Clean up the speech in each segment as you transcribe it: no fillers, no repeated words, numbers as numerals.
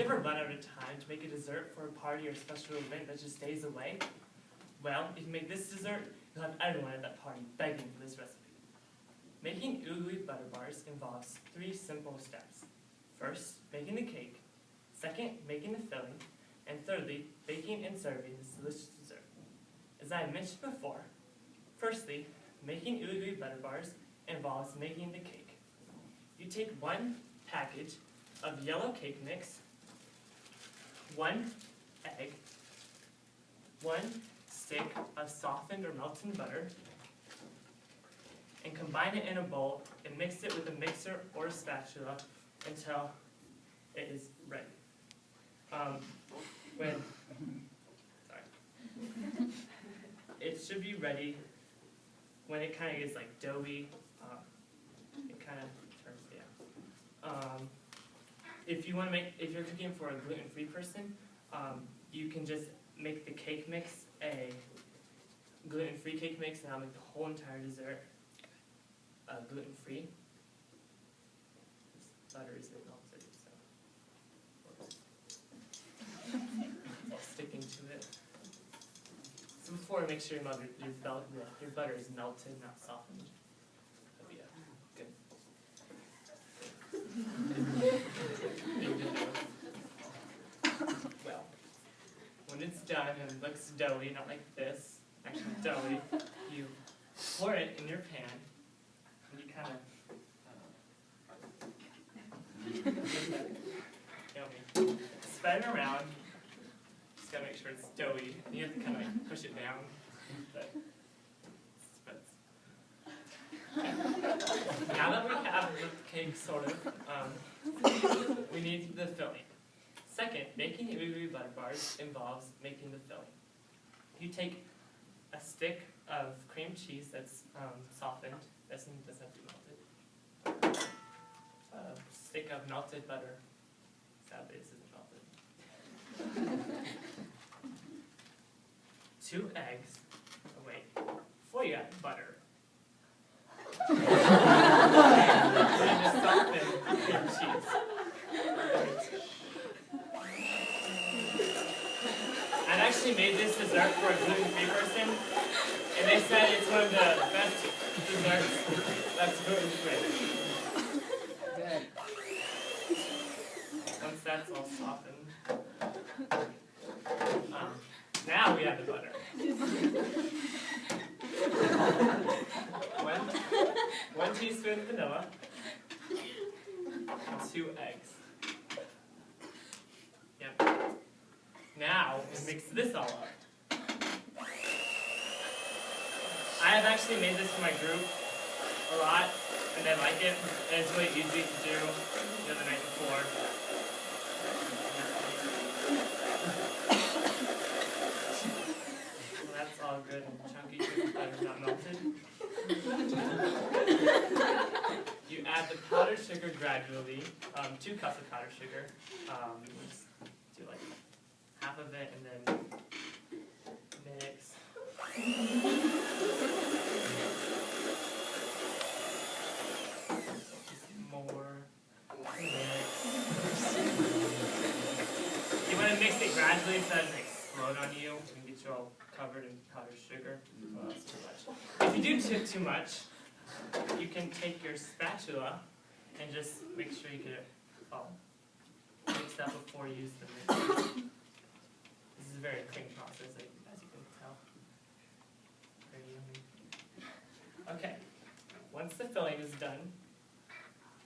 you ever run out of time to make a dessert for a party or special event that just stays away? Well, if you make this dessert, you'll have everyone at that party begging for this recipe. Making ooey butter bars involves 3 simple steps. First, making the cake. Second, making the filling. And thirdly, baking and serving this delicious dessert. As I mentioned before, firstly, making ooey butter bars involves making the cake. You take 1 package of yellow cake mix, 1 egg, 1 stick of softened or melted butter, and combine it in a bowl and mix it with a mixer or a spatula until it is ready. It should be ready when it kind of gets like doughy. It kind of turns, yeah. If you want to make, if you're cooking for a gluten-free person, you can just make the cake mix a gluten-free cake mix, and I'll make the whole entire dessert gluten-free. This butter isn't melted, so it's sticking to it. So before, make sure your butter is melted, not softened. Oh yeah, good. Well, when it's done and it looks doughy, not like this, actually doughy, you pour it in your pan, and you kind of spread it around. Just gotta make sure it's doughy. And you have to kind of like push it down, but it spreads. Now that we have the cake sort of, we need the filling. Second, making ooey butter bars involves making the filling. You take a stick of cream cheese that's softened, doesn't have to be melted. A stick of melted butter. Sadly, this isn't melted. 2 eggs. Oh wait, before you add butter. And just soften cream cheese. I actually made this dessert for a gluten-free person, and they said it's one of the best desserts that's gluten-free. Once that's all softened, now we add the butter. 1 teaspoon of vanilla, and 2 eggs. Yep. Now, we mix this all up. I have actually made this for my group a lot, and they like it, and it's really easy to do the other night before. Well, that's all good and chunky because the butter's not melted. You add the powdered sugar gradually, 2 cups of powdered sugar. Just do like half of it and then mix. Just more. Mix. You want to mix it gradually so it doesn't explode on you and get you all covered in powdered sugar. Well, that's too much. If you do too much, you can take your spatula and just make sure you get it all mixed up before you use the mixer. This is a very clean process, as you can tell. Very yummy. Okay, once the filling is done,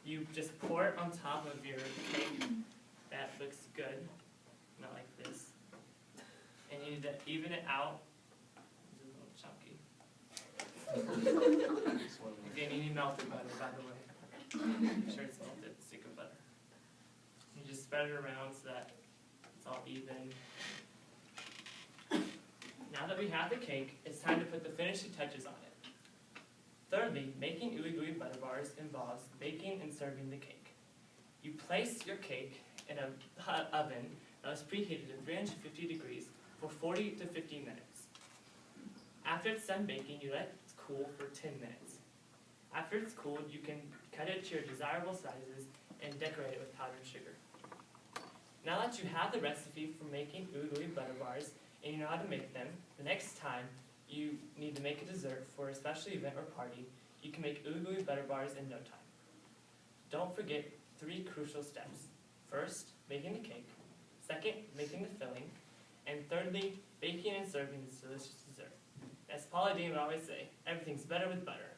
you just pour it on top of your cake. That looks good, not like this. And you need to even it out. It's a little chunky. Again, you need melted butter, by the way. Make sure it's melted, stick of butter. You just spread it around so that it's all even. Now that we have the cake, it's time to put the finishing touches on it. Thirdly, making ooey butter bars involves baking and serving the cake. You place your cake in a hot oven that is preheated at 350 degrees for 40 to 50 minutes. After it's done baking, you let it cool for 10 minutes. After it's cooled, you can cut it to your desirable sizes and decorate it with powdered sugar. Now that you have the recipe for making ooey gooey butter bars and you know how to make them, the next time you need to make a dessert for a special event or party, you can make ooey gooey butter bars in no time. Don't forget 3 crucial steps. First, making the cake. Second, making the filling. And thirdly, baking and serving this delicious dessert. As Paula Deen would always say, everything's better with butter.